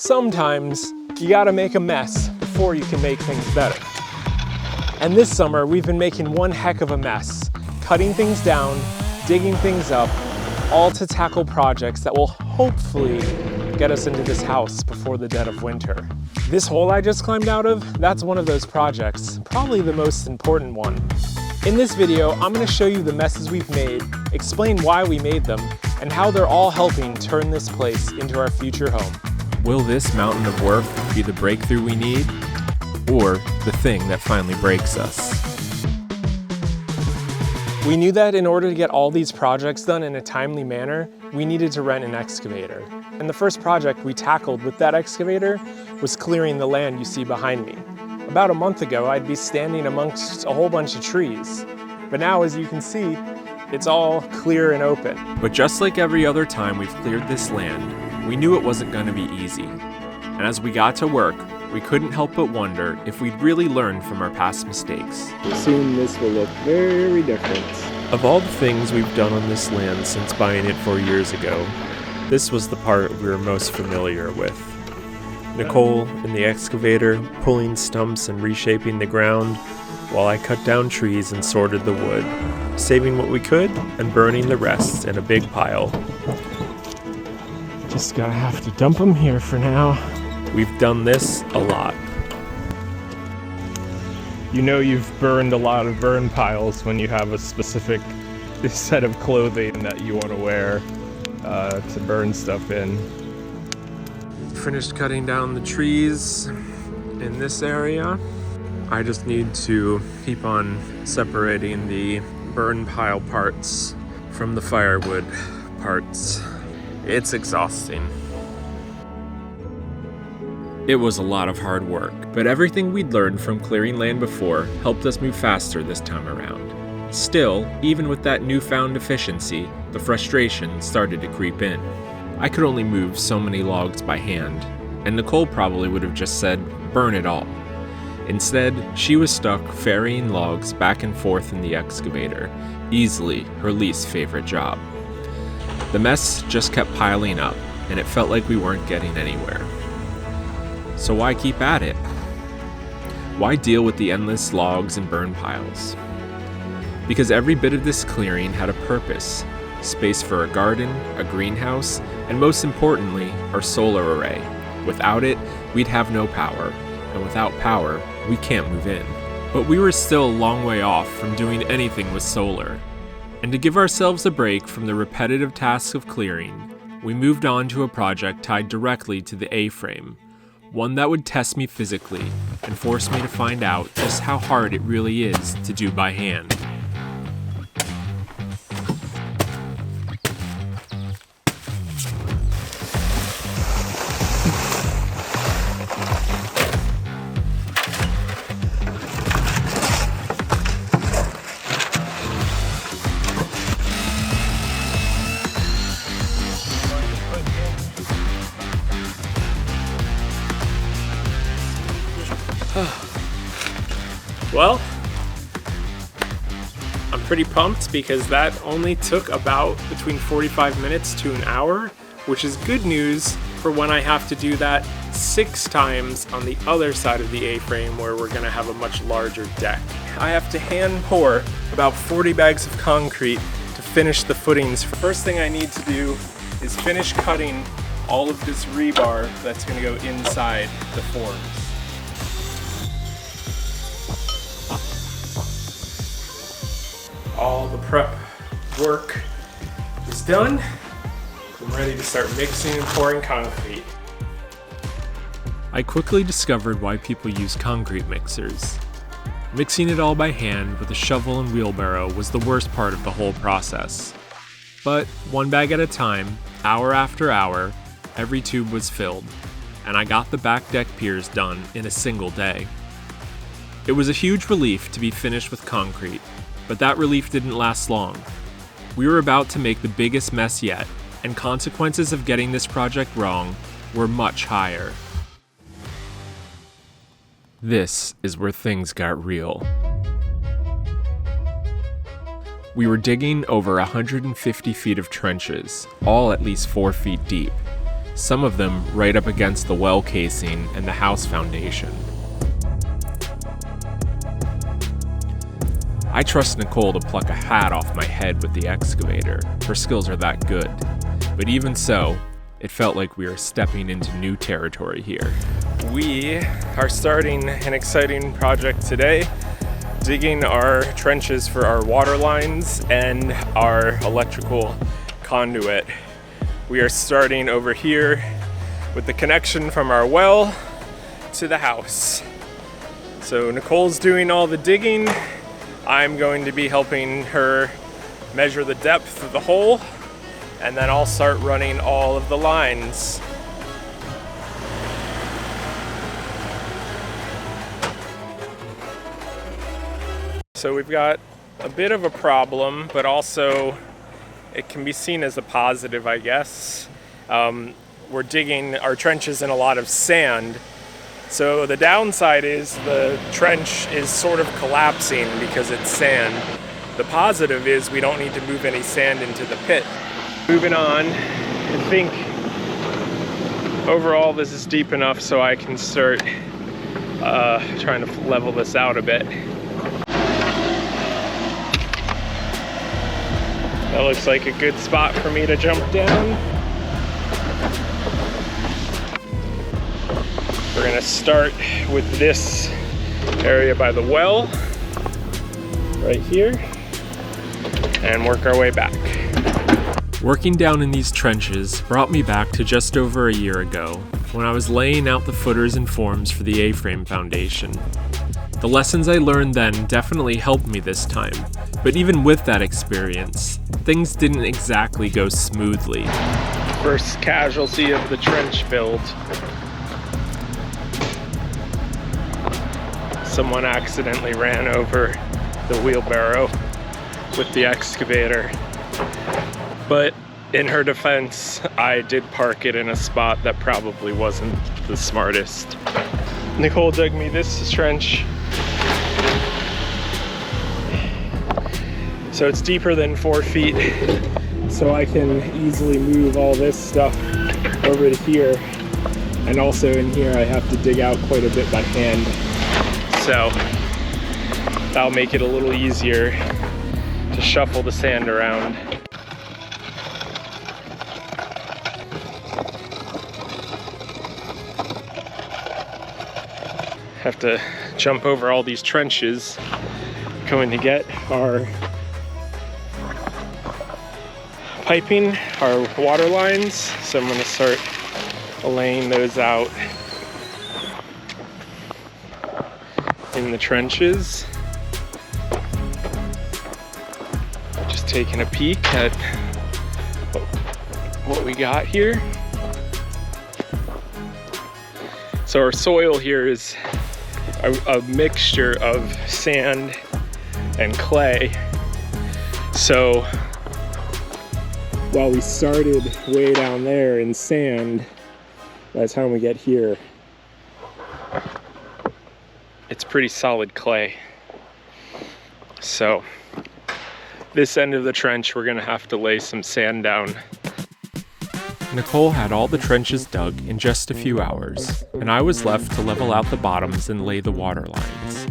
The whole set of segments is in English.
sometimes you gotta make a mess before you can make things better. And this summer, we've been making one heck of a mess, cutting things down, digging things up, all to tackle projects that will hopefully get us into this house before the dead of winter. This hole I just climbed out of, that's one of those projects, probably the most important one. In this video, I'm gonna show you the messes we've made, explain why we made them, and how they're all helping turn this place into our future home. Will this mountain of work be the breakthrough we need, or the thing that finally breaks us? We knew that in order to get all these projects done in a timely manner, we needed to rent an excavator. And the first project we tackled with that excavator was clearing the land you see behind me. About a month ago, I'd be standing amongst a whole bunch of trees. But now, as you can see, it's all clear and open. But just like every other time we've cleared this land, we knew it wasn't going to be easy. And as we got to work, we couldn't help but wonder if we'd really learned from our past mistakes. Soon this will look very different. Of all the things we've done on this land since buying it 4 years ago, this was the part we were most familiar with. Nicole in the excavator, pulling stumps and reshaping the ground, while I cut down trees and sorted the wood, saving what we could and burning the rest in a big pile. Just gonna have to dump them here for now. We've done this a lot. You know you've burned a lot of burn piles when you have a specific set of clothing that you want to wear to burn stuff in. Finished cutting down the trees in this area. I just need to keep on separating the burn pile parts from the firewood parts. It's exhausting. It was a lot of hard work, but everything we'd learned from clearing land before helped us move faster this time around. Still, even with that newfound efficiency, the frustration started to creep in. I could only move so many logs by hand, and Nicole probably would have just said, burn it all. Instead, she was stuck ferrying logs back and forth in the excavator, easily her least favorite job. The mess just kept piling up, and it felt like we weren't getting anywhere. So why keep at it? Why deal with the endless logs and burn piles? Because every bit of this clearing had a purpose. Space for a garden, a greenhouse, and most importantly, our solar array. Without it, we'd have no power, and without power, we can't move in. But we were still a long way off from doing anything with solar. And to give ourselves a break from the repetitive tasks of clearing, we moved on to a project tied directly to the A-frame, one that would test me physically and force me to find out just how hard it really is to do by hand. Well, I'm pretty pumped because that only took about between 45 minutes to an hour, which is good news for when I have to do that 6 times on the other side of the A-frame where we're gonna have a much larger deck. I have to hand pour about 40 bags of concrete to finish the footings. First thing I need to do is finish cutting all of this rebar that's gonna go inside the forms. All the prep work is done. I'm ready to start mixing and pouring concrete. I quickly discovered why people use concrete mixers. Mixing it all by hand with a shovel and wheelbarrow was the worst part of the whole process. But one bag at a time, hour after hour, every tube was filled, and I got the back deck piers done in a single day. It was a huge relief to be finished with concrete, but that relief didn't last long. We were about to make the biggest mess yet, and consequences of getting this project wrong were much higher. This is where things got real. We were digging over 150 feet of trenches, all at least 4 feet deep. some of them right up against the well casing and the house foundation. I trust Nicole to pluck a hat off my head with the excavator. Her skills are that good. But even so, it felt like we were stepping into new territory here. We are starting an exciting project today, digging our trenches for our water lines and our electrical conduit. We are starting over here with the connection from our well to the house. So Nicole's doing all the digging. I'm going to be helping her measure the depth of the hole, and then I'll start running all of the lines. So we've got a bit of a problem, but also it can be seen as a positive, I guess. We're digging our trenches in a lot of sand. So the downside is the trench is sort of collapsing because it's sand. The positive is we don't need to move any sand into the pit. Moving on, I think overall this is deep enough so I can start trying to level this out a bit. That looks like a good spot for me to jump down. We're gonna start with this area by the well, right here, and work our way back. Working down in these trenches brought me back to just over a year ago, when I was laying out the footers and forms for the A-frame foundation. The lessons I learned then definitely helped me this time, but even with that experience, things didn't exactly go smoothly. First casualty of the trench build. Someone accidentally ran over the wheelbarrow with the excavator. But in her defense, I did park it in a spot that probably wasn't the smartest. Nicole dug me this trench. So it's deeper than 4 feet, so I can easily move all this stuff over to here. And also in here, I have to dig out quite a bit by hand. So that'll make it a little easier to shuffle the sand around. Have to jump over all these trenches going to get our piping, our water lines. So I'm going to start laying those out in the trenches. Just taking a peek at what we got here. So our soil here is a mixture of sand and clay. So while we started way down there in sand, by the time we get here, it's pretty solid clay. So this end of the trench, we're gonna have to lay some sand down. Nicole had all the trenches dug in just a few hours, and I was left to level out the bottoms and lay the water lines.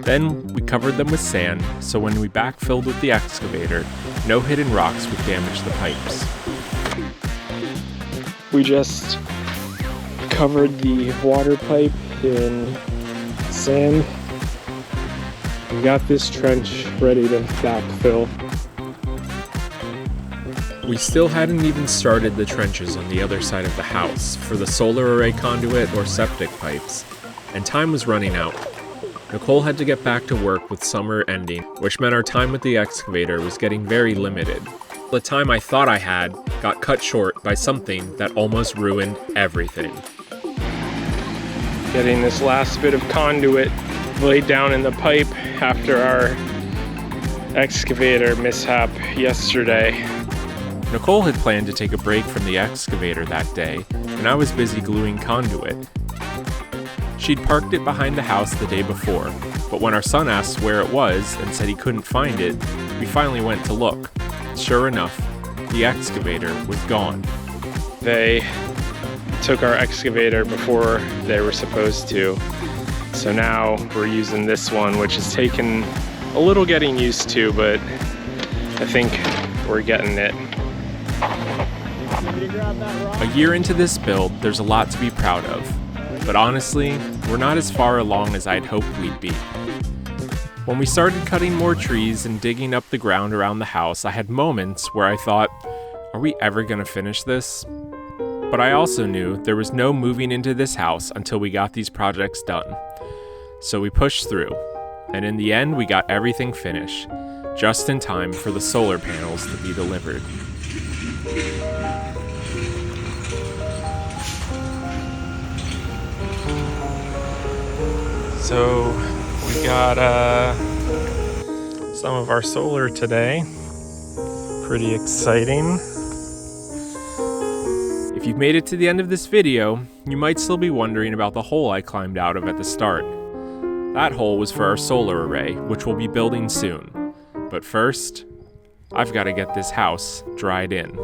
Then we covered them with sand, so when we backfilled with the excavator, no hidden rocks would damage the pipes. We just covered the water pipe in sand. We got this trench ready to backfill. We still hadn't even started the trenches on the other side of the house for the solar array conduit or septic pipes, and time was running out. Nicole had to get back to work with summer ending, which meant our time with the excavator was getting very limited. The time I thought I had got cut short by something that almost ruined everything. Getting this last bit of conduit laid down in the pipe after our excavator mishap yesterday. Nicole had planned to take a break from the excavator that day, and I was busy gluing conduit. She'd parked it behind the house the day before, but when our son asked where it was and said he couldn't find it, we finally went to look. Sure enough, the excavator was gone. They took our excavator before they were supposed to. So now we're using this one, which has taken a little getting used to, but I think we're getting it. A year into this build, there's a lot to be proud of. But honestly, we're not as far along as I'd hoped we'd be. When we started cutting more trees and digging up the ground around the house, I had moments where I thought, are we ever gonna finish this? But I also knew there was no moving into this house until we got these projects done. So we pushed through, and in the end we got everything finished, just in time for the solar panels to be delivered. So we got some of our solar today. Pretty exciting. If you've made it to the end of this video, you might still be wondering about the hole I climbed out of at the start. That hole was for our solar array, which we'll be building soon. But first, I've got to get this house dried in.